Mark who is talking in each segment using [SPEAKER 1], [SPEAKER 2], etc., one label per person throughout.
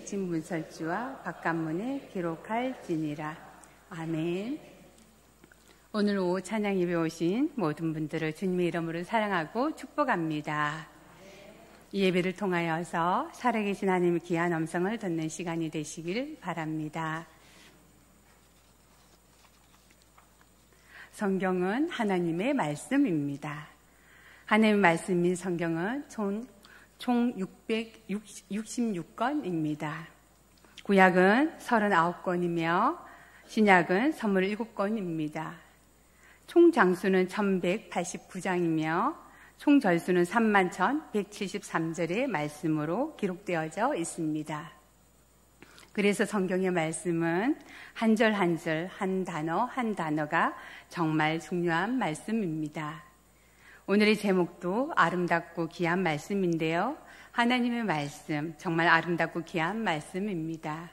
[SPEAKER 1] 내 진문설주와 바깥문에 기록할지니라. 아멘. 오늘 오후 찬양 예배 오신 모든 분들을 주님의 이름으로 사랑하고 축복합니다. 이 예배를 통하여서 살아계신 하나님의 귀한 음성을 듣는 시간이 되시길 바랍니다. 성경은 하나님의 말씀입니다. 하나님의 말씀인 성경은 총 666권입니다. 구약은 39권이며 신약은 27권입니다. 총 장수는 1189장이며 총 절수는 31,173절의 말씀으로 기록되어져 있습니다. 그래서 성경의 말씀은 한 절 한 절, 한 단어 한 단어가 정말 중요한 말씀입니다. 오늘의 제목도 아름답고 귀한 말씀인데요. 하나님의 말씀, 정말 아름답고 귀한 말씀입니다.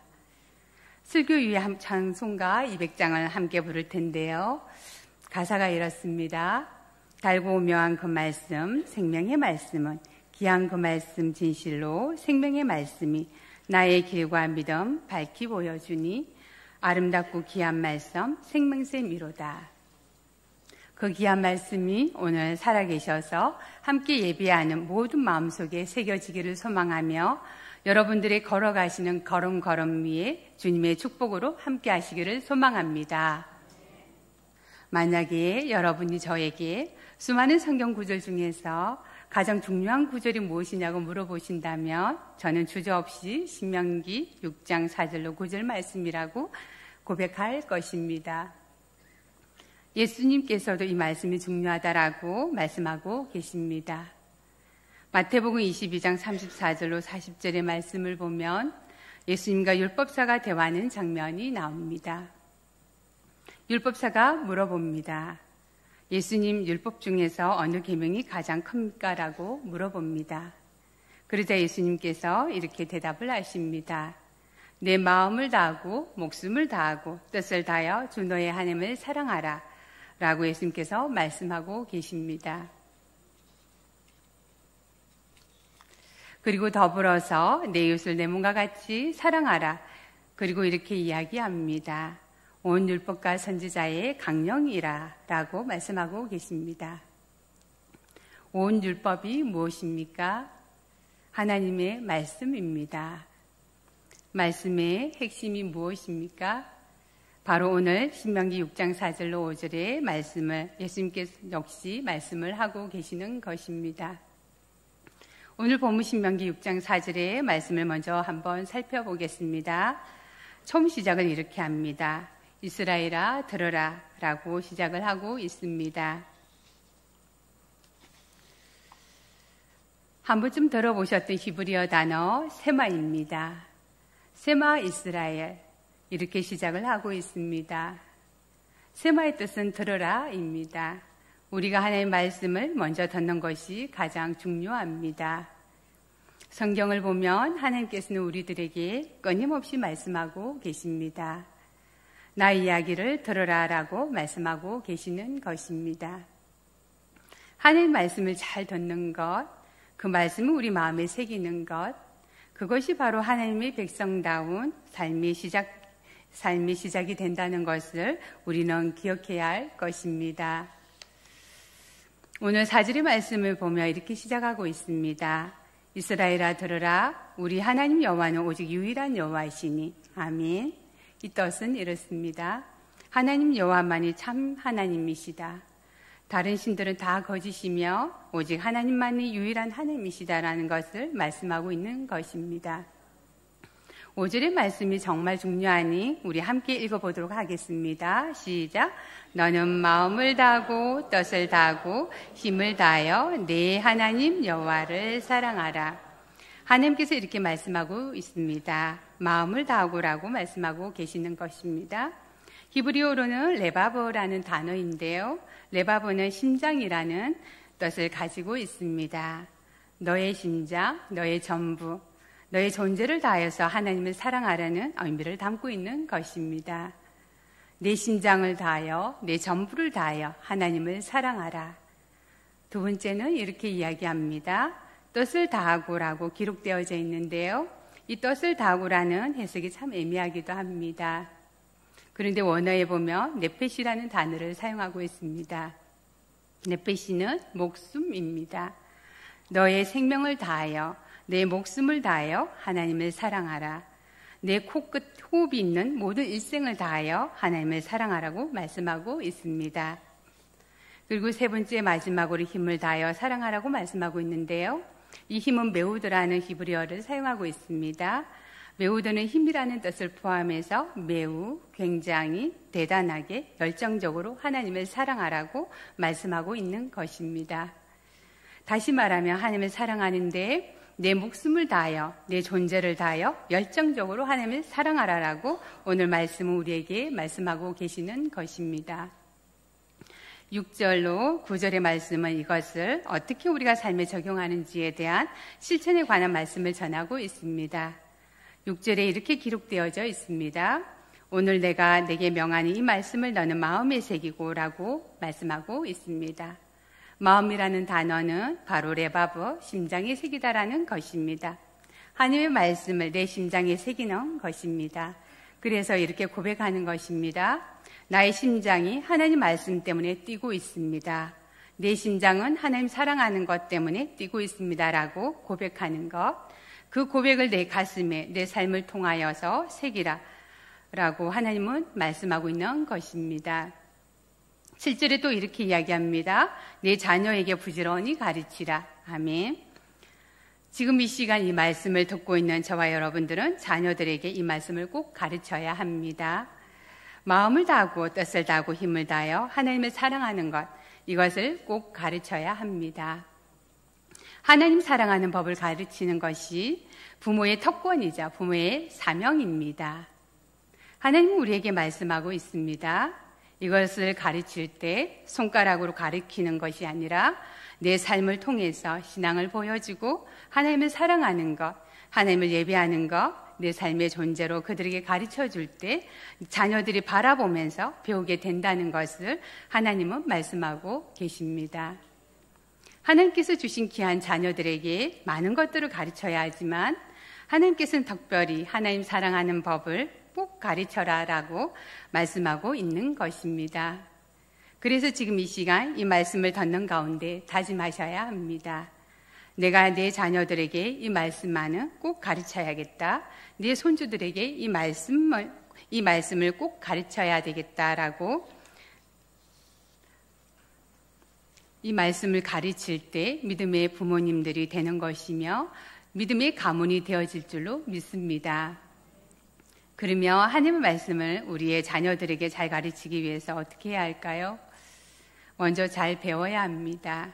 [SPEAKER 1] 설교위의 찬송가 200장을 함께 부를 텐데요. 가사가 이렇습니다. 달고 오묘한 그 말씀, 생명의 말씀은 귀한 그 말씀 진실로 생명의 말씀이 나의 길과 믿음 밝히 보여주니 아름답고 귀한 말씀 생명샘이로다. 그 귀한 말씀이 오늘 살아계셔서 함께 예배하는 모든 마음속에 새겨지기를 소망하며 여러분들의 걸어가시는 걸음걸음 위에 주님의 축복으로 함께 하시기를 소망합니다. 만약에 여러분이 저에게 수많은 성경 구절 중에서 가장 중요한 구절이 무엇이냐고 물어보신다면 저는 주저없이 신명기 6장 4절로 구절 말씀이라고 고백할 것입니다. 예수님께서도 이 말씀이 중요하다라고 말씀하고 계십니다. 마태복음 22장 34절로 40절의 말씀을 보면 예수님과 율법사가 대화하는 장면이 나옵니다. 율법사가 물어봅니다. 예수님, 율법 중에서 어느 계명이 가장 큽니까? 라고 물어봅니다. 그러자 예수님께서 이렇게 대답을 하십니다. 내 마음을 다하고 목숨을 다하고 뜻을 다하여 주 너의 하나님을 사랑하라 라고 예수님께서 말씀하고 계십니다. 그리고 더불어서 내 이웃을 내 몸과 같이 사랑하라. 그리고 이렇게 이야기합니다. 온 율법과 선지자의 강령이라 라고 말씀하고 계십니다. 온 율법이 무엇입니까? 하나님의 말씀입니다. 말씀의 핵심이 무엇입니까? 바로 오늘 신명기 6장 4절로 5절의 말씀을 예수님께서 역시 말씀을 하고 계시는 것입니다. 오늘 본문 신명기 6장 4절의 말씀을 먼저 한번 살펴보겠습니다. 처음 시작을 이렇게 합니다. 이스라엘아 들으라 라고 시작을 하고 있습니다. 한 번쯤 들어보셨던 히브리어 단어 세마입니다. 세마 이스라엘 이렇게 시작을 하고 있습니다. 세마의 뜻은 들으라입니다. 우리가 하나님의 말씀을 먼저 듣는 것이 가장 중요합니다. 성경을 보면 하나님께서는 우리들에게 끊임없이 말씀하고 계십니다. 나의 이야기를 들으라 라고 말씀하고 계시는 것입니다. 하나님의 말씀을 잘 듣는 것, 그 말씀을 우리 마음에 새기는 것, 그것이 바로 하나님의 백성다운 삶의 시작이 된다는 것을 우리는 기억해야 할 것입니다. 오늘 4절의 말씀을 보며 이렇게 시작하고 있습니다. 이스라엘아 들으라 우리 하나님 여호와는 오직 유일한 여호와이시니 아멘. 이 뜻은 이렇습니다. 하나님 여호와만이 참 하나님이시다. 다른 신들은 다 거짓이며 오직 하나님만이 유일한 하나님이시다라는 것을 말씀하고 있는 것입니다. 5절의 말씀이 정말 중요하니 우리 함께 읽어보도록 하겠습니다. 시작. 너는 마음을 다하고 뜻을 다하고 힘을 다하여 내 하나님 여호와를 사랑하라. 하나님께서 이렇게 말씀하고 있습니다. 마음을 다하고라고 말씀하고 계시는 것입니다. 히브리어로는 레바브라는 단어인데요. 레바브는 심장이라는 뜻을 가지고 있습니다. 너의 심장, 너의 전부, 너의 존재를 다해서 하나님을 사랑하라는 의미를 담고 있는 것입니다. 내 심장을 다하여, 내 전부를 다하여 하나님을 사랑하라. 두 번째는 이렇게 이야기합니다. 뜻을 다하고라고 기록되어져 있는데요. 이 덫을 다구라는 해석이 참 애매하기도 합니다. 그런데 원어에 보면 네펫이라는 단어를 사용하고 있습니다. 네펫이는 목숨입니다. 너의 생명을 다하여 내 목숨을 다하여 하나님을 사랑하라. 내 코끝 호흡이 있는 모든 일생을 다하여 하나님을 사랑하라고 말씀하고 있습니다. 그리고 세 번째 마지막으로 힘을 다하여 사랑하라고 말씀하고 있는데요. 이 힘은 메우드라는 히브리어를 사용하고 있습니다. 메우드는 힘이라는 뜻을 포함해서 매우, 굉장히, 대단하게, 열정적으로 하나님을 사랑하라고 말씀하고 있는 것입니다. 다시 말하면 하나님을 사랑하는데 내 목숨을 다하여, 내 존재를 다하여 열정적으로 하나님을 사랑하라라고 오늘 말씀은 우리에게 말씀하고 계시는 것입니다. 6절로 9절의 말씀은 이것을 어떻게 우리가 삶에 적용하는지에 대한 실천에 관한 말씀을 전하고 있습니다. 6절에 이렇게 기록되어져 있습니다. 오늘 내가 내게 명하는 이 말씀을 너는 마음에 새기고 라고 말씀하고 있습니다. 마음이라는 단어는 바로 레바브, 심장에 새기다라는 것입니다. 하나님의 말씀을 내 심장에 새기는 것입니다. 그래서 이렇게 고백하는 것입니다. 나의 심장이 하나님 말씀 때문에 뛰고 있습니다. 내 심장은 하나님 사랑하는 것 때문에 뛰고 있습니다. 라고 고백하는 것. 그 고백을 내 가슴에 내 삶을 통하여서 새기라 라고 하나님은 말씀하고 있는 것입니다. 7절에 또 이렇게 이야기합니다. 내 자녀에게 부지런히 가르치라. 아멘. 지금 이 시간 이 말씀을 듣고 있는 저와 여러분들은 자녀들에게 이 말씀을 꼭 가르쳐야 합니다. 마음을 다하고 뜻을 다하고 힘을 다하여 하나님을 사랑하는 것, 이것을 꼭 가르쳐야 합니다. 하나님 사랑하는 법을 가르치는 것이 부모의 특권이자 부모의 사명입니다. 하나님은 우리에게 말씀하고 있습니다. 이것을 가르칠 때 손가락으로 가르치는 것이 아니라 내 삶을 통해서 신앙을 보여주고 하나님을 사랑하는 것, 하나님을 예배하는 것, 내 삶의 존재로 그들에게 가르쳐 줄 때 자녀들이 바라보면서 배우게 된다는 것을 하나님은 말씀하고 계십니다. 하나님께서 주신 귀한 자녀들에게 많은 것들을 가르쳐야 하지만 하나님께서는 특별히 하나님 사랑하는 법을 꼭 가르쳐라라고 말씀하고 있는 것입니다. 그래서 지금 이 시간 이 말씀을 듣는 가운데 다짐하셔야 합니다. 내가 내 자녀들에게 이 말씀만은 꼭 가르쳐야겠다. 내 손주들에게 이 말씀을 꼭 가르쳐야 되겠다라고 이 말씀을 가르칠 때 믿음의 부모님들이 되는 것이며 믿음의 가문이 되어질 줄로 믿습니다. 그러며 하나님의 말씀을 우리의 자녀들에게 잘 가르치기 위해서 어떻게 해야 할까요? 먼저 잘 배워야 합니다.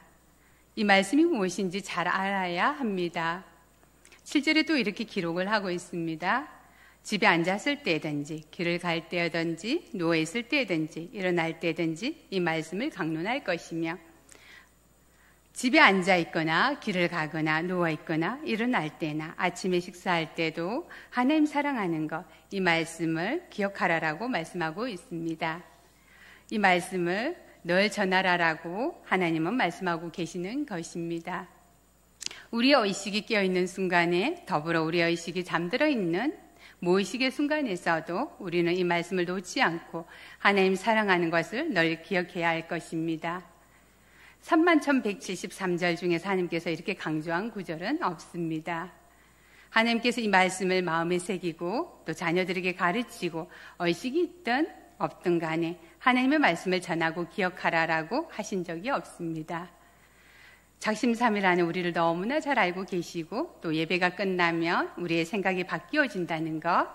[SPEAKER 1] 이 말씀이 무엇인지 잘 알아야 합니다. 7절에 또 이렇게 기록을 하고 있습니다. 집에 앉았을 때든지 길을 갈 때든지 누워있을 때든지 일어날 때든지 이 말씀을 강론할 것이며 집에 앉아있거나 길을 가거나 누워있거나 일어날 때나 아침에 식사할 때도 하나님 사랑하는 것, 이 말씀을 기억하라라고 말씀하고 있습니다. 이 말씀을 늘 전하라라고 하나님은 말씀하고 계시는 것입니다. 우리의 의식이 깨어있는 순간에 더불어 우리의 의식이 잠들어 있는 무의식의 순간에서도 우리는 이 말씀을 놓지 않고 하나님 사랑하는 것을 늘 기억해야 할 것입니다. 31,173절 중에서 하나님께서 이렇게 강조한 구절은 없습니다. 하나님께서 이 말씀을 마음에 새기고 또 자녀들에게 가르치고 의식이 있든 없든 간에 하나님의 말씀을 전하고 기억하라라고 하신 적이 없습니다. 작심삼일하는 우리를 너무나 잘 알고 계시고 또 예배가 끝나면 우리의 생각이 바뀌어진다는 것,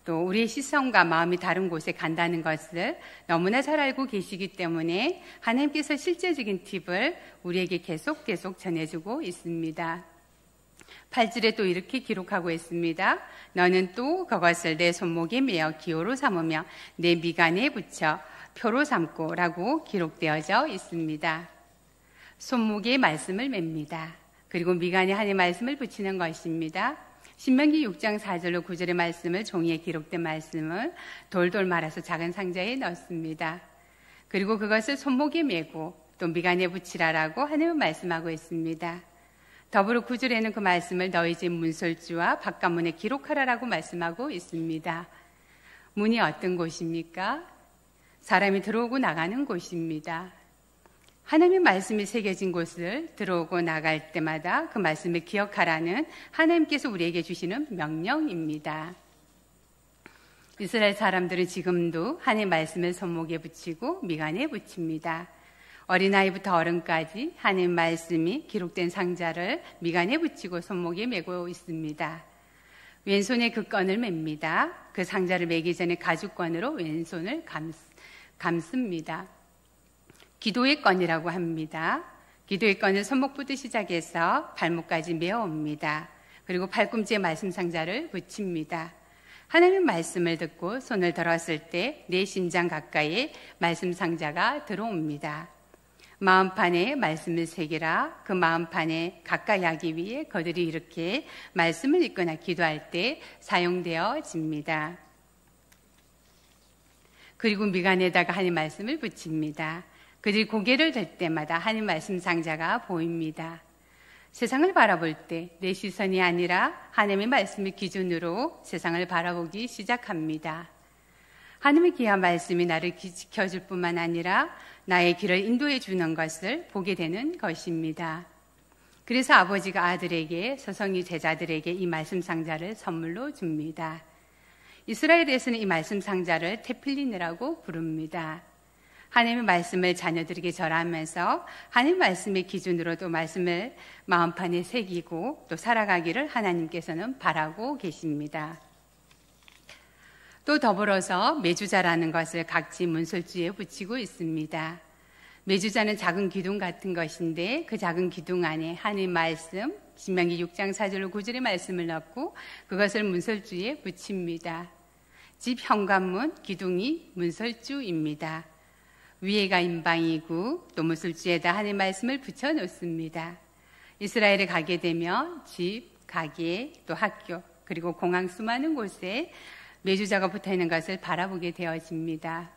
[SPEAKER 1] 또 우리의 시선과 마음이 다른 곳에 간다는 것을 너무나 잘 알고 계시기 때문에 하나님께서 실제적인 팁을 우리에게 계속 전해주고 있습니다. 8절에 또 이렇게 기록하고 있습니다. 너는 또 그것을 내 손목에 매어 기호로 삼으며 내 미간에 붙여 표로 삼고 라고 기록되어져 있습니다. 손목에 말씀을 맵니다. 그리고 미간에 하나님의 말씀을 붙이는 것입니다. 신명기 6장 4절로 9절의 말씀을 종이에 기록된 말씀을 돌돌 말아서 작은 상자에 넣습니다. 그리고 그것을 손목에 메고 또 미간에 붙이라라고 하나님은 말씀하고 있습니다. 더불어 9절에는 그 말씀을 너희 집 문설주와 바깥문에 기록하라라고 말씀하고 있습니다. 문이 어떤 곳입니까? 사람이 들어오고 나가는 곳입니다. 하나님의 말씀이 새겨진 곳을 들어오고 나갈 때마다 그 말씀을 기억하라는 하나님께서 우리에게 주시는 명령입니다. 이스라엘 사람들은 지금도 하나님의 말씀을 손목에 붙이고 미간에 붙입니다. 어린아이부터 어른까지 하나님의 말씀이 기록된 상자를 미간에 붙이고 손목에 메고 있습니다. 왼손에 그 건을 맵니다. 그 상자를 매기 전에 가죽건으로 왼손을 감습니다. 기도의 건이라고 합니다. 기도의 건을 손목부터 시작해서 발목까지 메어옵니다. 그리고 팔꿈치에 말씀 상자를 붙입니다. 하나님의 말씀을 듣고 손을 들었을 때 내 심장 가까이에 말씀 상자가 들어옵니다. 마음판에 말씀을 새기라. 그 마음판에 가까이 하기 위해 그들이 이렇게 말씀을 읽거나 기도할 때 사용되어집니다. 그리고 미간에다가 하나님 말씀을 붙입니다. 그들이 고개를 들 때마다 하나님 말씀 상자가 보입니다. 세상을 바라볼 때 내 시선이 아니라 하나님의 말씀을 기준으로 세상을 바라보기 시작합니다. 하나님의 귀한 말씀이 나를 지켜줄 뿐만 아니라 나의 길을 인도해 주는 것을 보게 되는 것입니다. 그래서 아버지가 아들에게, 서성이 제자들에게 이 말씀 상자를 선물로 줍니다. 이스라엘에서는 이 말씀 상자를 테필린이라고 부릅니다. 하나님의 말씀을 자녀들에게 전하면서 하나님의 말씀의 기준으로 또 말씀을 마음판에 새기고 또 살아가기를 하나님께서는 바라고 계십니다. 또 더불어서 메주자라는 것을 각지 문설주에 붙이고 있습니다. 메주자는 작은 기둥 같은 것인데 그 작은 기둥 안에 하나님의 말씀, 신명기 6장 4절로 9절의 말씀을 넣고 그것을 문설주에 붙입니다. 집 현관문 기둥이 문설주입니다. 위에가 임방이고 또 문설주에다 하나님의 말씀을 붙여 놓습니다. 이스라엘에 가게 되면 집, 가게, 또 학교, 그리고 공항 수많은 곳에 메주자가 붙어있는 것을 바라보게 되어집니다.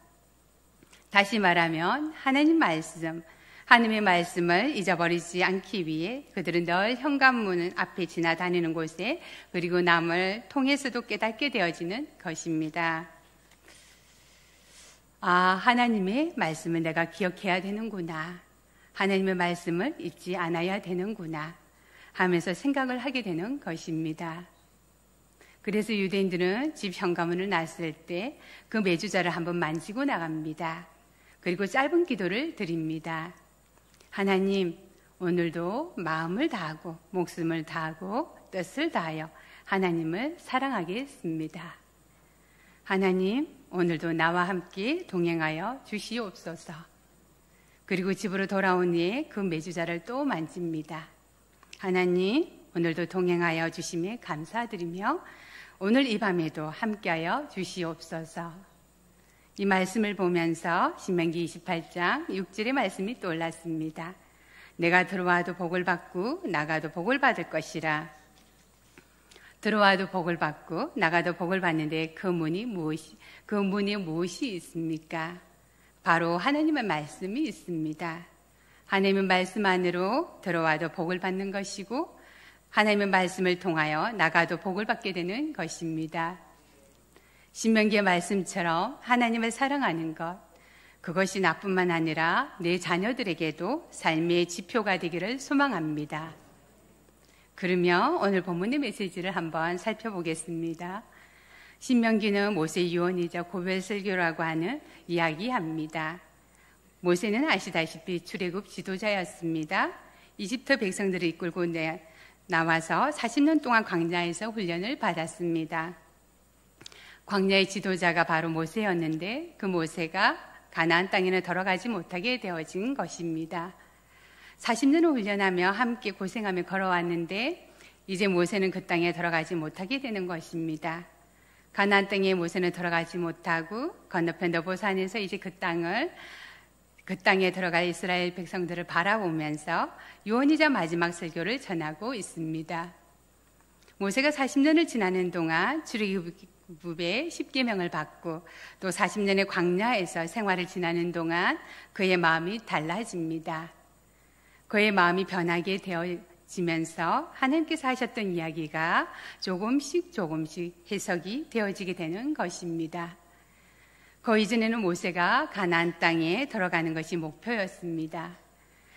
[SPEAKER 1] 다시 말하면 하나님 말씀, 하나님의 말씀을 잊어버리지 않기 위해 그들은 늘 현관문 앞에 지나다니는 곳에 그리고 남을 통해서도 깨닫게 되어지는 것입니다. 아, 하나님의 말씀을 내가 기억해야 되는구나. 하나님의 말씀을 잊지 않아야 되는구나 하면서 생각을 하게 되는 것입니다. 그래서 유대인들은 집 현관문을 나설 때 그 메주자를 한번 만지고 나갑니다. 그리고 짧은 기도를 드립니다. 하나님, 오늘도 마음을 다하고 목숨을 다하고 뜻을 다하여 하나님을 사랑하겠습니다. 하나님, 오늘도 나와 함께 동행하여 주시옵소서. 그리고 집으로 돌아온 후에 그 메주자를 또 만집니다. 하나님, 오늘도 동행하여 주심에 감사드리며 오늘 이 밤에도 함께하여 주시옵소서. 이 말씀을 보면서 신명기 28장 6절의 말씀이 떠올랐습니다. 내가 들어와도 복을 받고 나가도 복을 받을 것이라. 들어와도 복을 받고 나가도 복을 받는데 그 문에 무엇이 있습니까? 바로 하나님의 말씀이 있습니다. 하나님의 말씀 안으로 들어와도 복을 받는 것이고 하나님의 말씀을 통하여 나가도 복을 받게 되는 것입니다. 신명기의 말씀처럼 하나님을 사랑하는 것, 그것이 나뿐만 아니라 내 자녀들에게도 삶의 지표가 되기를 소망합니다. 그러면 오늘 본문의 메시지를 한번 살펴보겠습니다. 신명기는 모세의 유언이자 고별 설교라고 하는 이야기합니다. 모세는 아시다시피 출애굽 지도자였습니다. 이집트 백성들을 이끌고 나와서 40년 동안 광야에서 훈련을 받았습니다. 광야의 지도자가 바로 모세였는데 그 모세가 가나안 땅에는 들어가지 못하게 되어진 것입니다. 40년을 훈련하며 함께 고생하며 걸어왔는데 이제 모세는 그 땅에 들어가지 못하게 되는 것입니다. 가나안 땅에 모세는 들어가지 못하고 건너편 너보산에서 이제 그 땅에 들어갈 이스라엘 백성들을 바라보면서 유언이자 마지막 설교를 전하고 있습니다. 모세가 40년을 지나는 동안 출애굽의 10계명을 받고 또 40년의 광야에서 생활을 지나는 동안 그의 마음이 달라집니다. 그의 마음이 변하게 지면서 하나님께서 하셨던 이야기가 조금씩 해석이 되어지게 되는 것입니다. 그 이전에는 모세가 가나안 땅에 들어가는 것이 목표였습니다.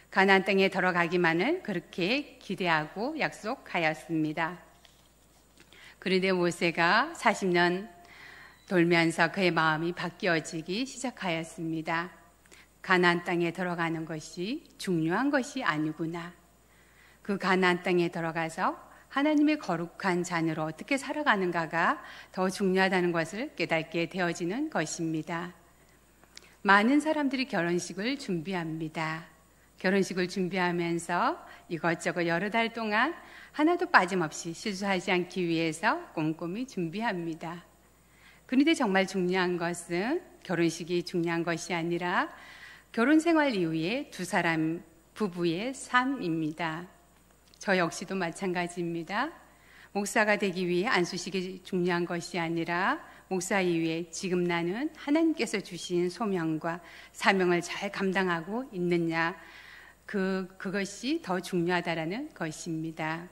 [SPEAKER 1] 가나안 땅에 들어가기만을 그렇게 기대하고 약속하였습니다. 그런데 모세가 40년 돌면서 그의 마음이 바뀌어지기 시작하였습니다. 가나안 땅에 들어가는 것이 중요한 것이 아니구나. 그 가나안 땅에 들어가서 하나님의 거룩한 자녀로 어떻게 살아가는가가 더 중요하다는 것을 깨닫게 되어지는 것입니다. 많은 사람들이 결혼식을 준비합니다. 결혼식을 준비하면서 이것저것 여러 달 동안 하나도 빠짐없이 실수하지 않기 위해서 꼼꼼히 준비합니다. 그런데 정말 중요한 것은 결혼식이 중요한 것이 아니라 결혼 생활 이후에 두 사람 부부의 삶입니다. 저 역시도 마찬가지입니다. 목사가 되기 위해 안수식이 중요한 것이 아니라 목사 이후에 지금 나는 하나님께서 주신 소명과 사명을 잘 감당하고 있느냐, 그것이 더 중요하다라는 것입니다.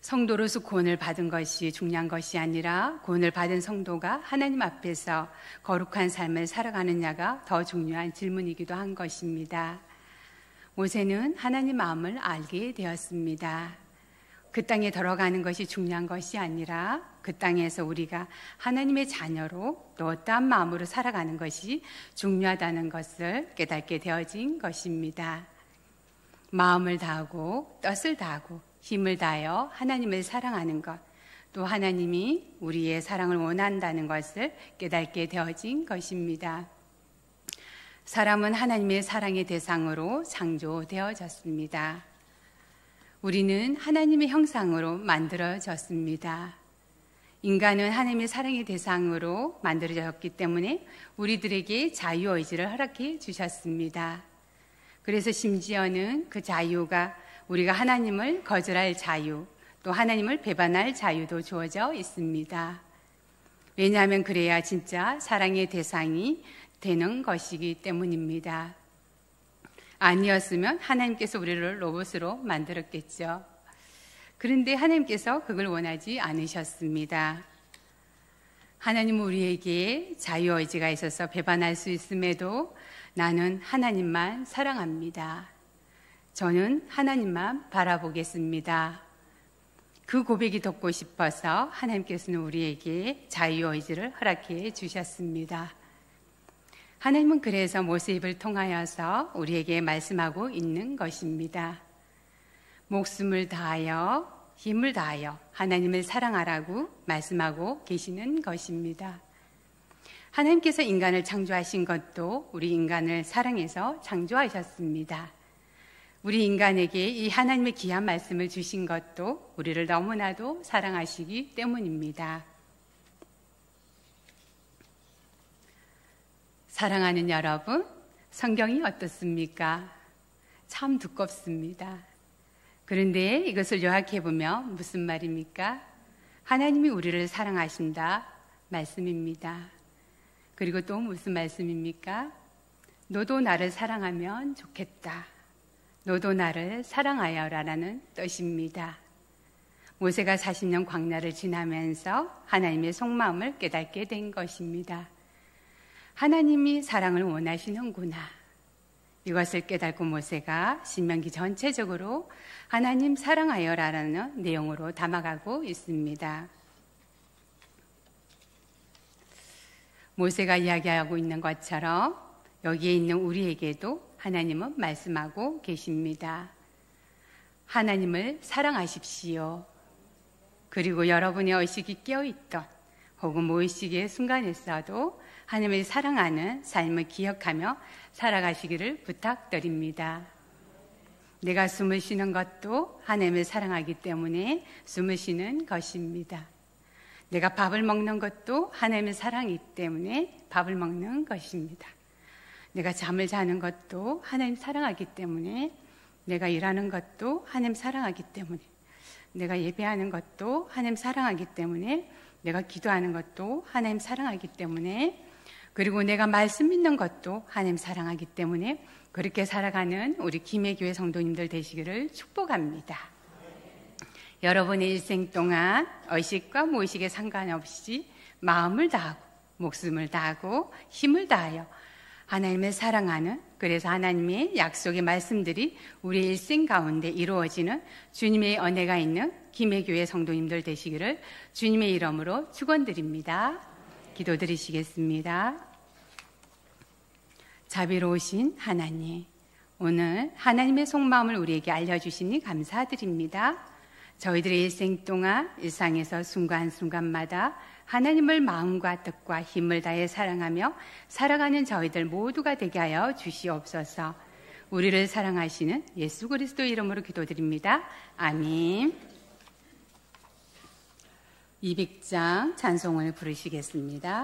[SPEAKER 1] 성도로서 구원을 받은 것이 중요한 것이 아니라 구원을 받은 성도가 하나님 앞에서 거룩한 삶을 살아가느냐가 더 중요한 질문이기도 한 것입니다. 모세는 하나님 마음을 알게 되었습니다. 그 땅에 들어가는 것이 중요한 것이 아니라 그 땅에서 우리가 하나님의 자녀로 또 어떠한 마음으로 살아가는 것이 중요하다는 것을 깨닫게 되어진 것입니다. 마음을 다하고 뜻을 다하고 힘을 다하여 하나님을 사랑하는 것, 또 하나님이 우리의 사랑을 원한다는 것을 깨닫게 되어진 것입니다. 사람은 하나님의 사랑의 대상으로 창조되어졌습니다. 우리는 하나님의 형상으로 만들어졌습니다. 인간은 하나님의 사랑의 대상으로 만들어졌기 때문에 우리들에게 자유의지를 허락해 주셨습니다. 그래서 심지어는 그 자유가 우리가 하나님을 거절할 자유, 또 하나님을 배반할 자유도 주어져 있습니다. 왜냐하면 그래야 진짜 사랑의 대상이 되는 것이기 때문입니다. 아니었으면 하나님께서 우리를 로봇으로 만들었겠죠. 그런데 하나님께서 그걸 원하지 않으셨습니다. 하나님은 우리에게 자유의지가 있어서 배반할 수 있음에도 나는 하나님만 사랑합니다. 저는 하나님만 바라보겠습니다. 그 고백이 듣고 싶어서 하나님께서는 우리에게 자유의지를 허락해 주셨습니다. 하나님은 그래서 모세 입을 통하여서 우리에게 말씀하고 있는 것입니다. 목숨을 다하여 힘을 다하여 하나님을 사랑하라고 말씀하고 계시는 것입니다. 하나님께서 인간을 창조하신 것도 우리 인간을 사랑해서 창조하셨습니다. 우리 인간에게 이 하나님의 귀한 말씀을 주신 것도 우리를 너무나도 사랑하시기 때문입니다. 사랑하는 여러분, 성경이 어떻습니까? 참 두껍습니다. 그런데 이것을 요약해보면 무슨 말입니까? 하나님이 우리를 사랑하신다 말씀입니다. 그리고 또 무슨 말씀입니까? 너도 나를 사랑하면 좋겠다. 너도 나를 사랑하여라라는 뜻입니다. 모세가 40년 광야를 지나면서 하나님의 속마음을 깨닫게 된 것입니다. 하나님이 사랑을 원하시는구나. 이것을 깨닫고 모세가 신명기 전체적으로 하나님 사랑하여라라는 내용으로 담아가고 있습니다. 모세가 이야기하고 있는 것처럼 여기에 있는 우리에게도 하나님은 말씀하고 계십니다. 하나님을 사랑하십시오. 그리고 여러분의 의식이 깨어있던 혹은 무의식의 순간에서도 하나님을 사랑하는 삶을 기억하며 살아가시기를 부탁드립니다. 내가 숨을 쉬는 것도 하나님을 사랑하기 때문에 숨을 쉬는 것입니다. 내가 밥을 먹는 것도 하나님의 사랑이기 때문에 밥을 먹는 것입니다. 내가 잠을 자는 것도 하나님 사랑하기 때문에, 내가 일하는 것도 하나님 사랑하기 때문에, 내가 예배하는 것도 하나님 사랑하기 때문에, 내가 기도하는 것도 하나님 사랑하기 때문에, 그리고 내가 말씀 믿는 것도 하나님 사랑하기 때문에 그렇게 살아가는 우리 김해교회 성도님들 되시기를 축복합니다. 여러분의 일생 동안 의식과 무의식에 상관없이 마음을 다하고 목숨을 다하고 힘을 다하여 하나님을 사랑하는, 그래서 하나님의 약속의 말씀들이 우리 일생 가운데 이루어지는 주님의 은혜가 있는 김해교회 성도님들 되시기를 주님의 이름으로 축원드립니다. 기도드리시겠습니다. 자비로우신 하나님, 오늘 하나님의 속마음을 우리에게 알려주시니 감사드립니다. 저희들의 일생 동안 일상에서 순간순간마다 하나님을 마음과 뜻과 힘을 다해 사랑하며 살아가는 저희들 모두가 되게 하여 주시옵소서. 우리를 사랑하시는 예수 그리스도 이름으로 기도드립니다. 아멘. 200장 찬송을 부르시겠습니다.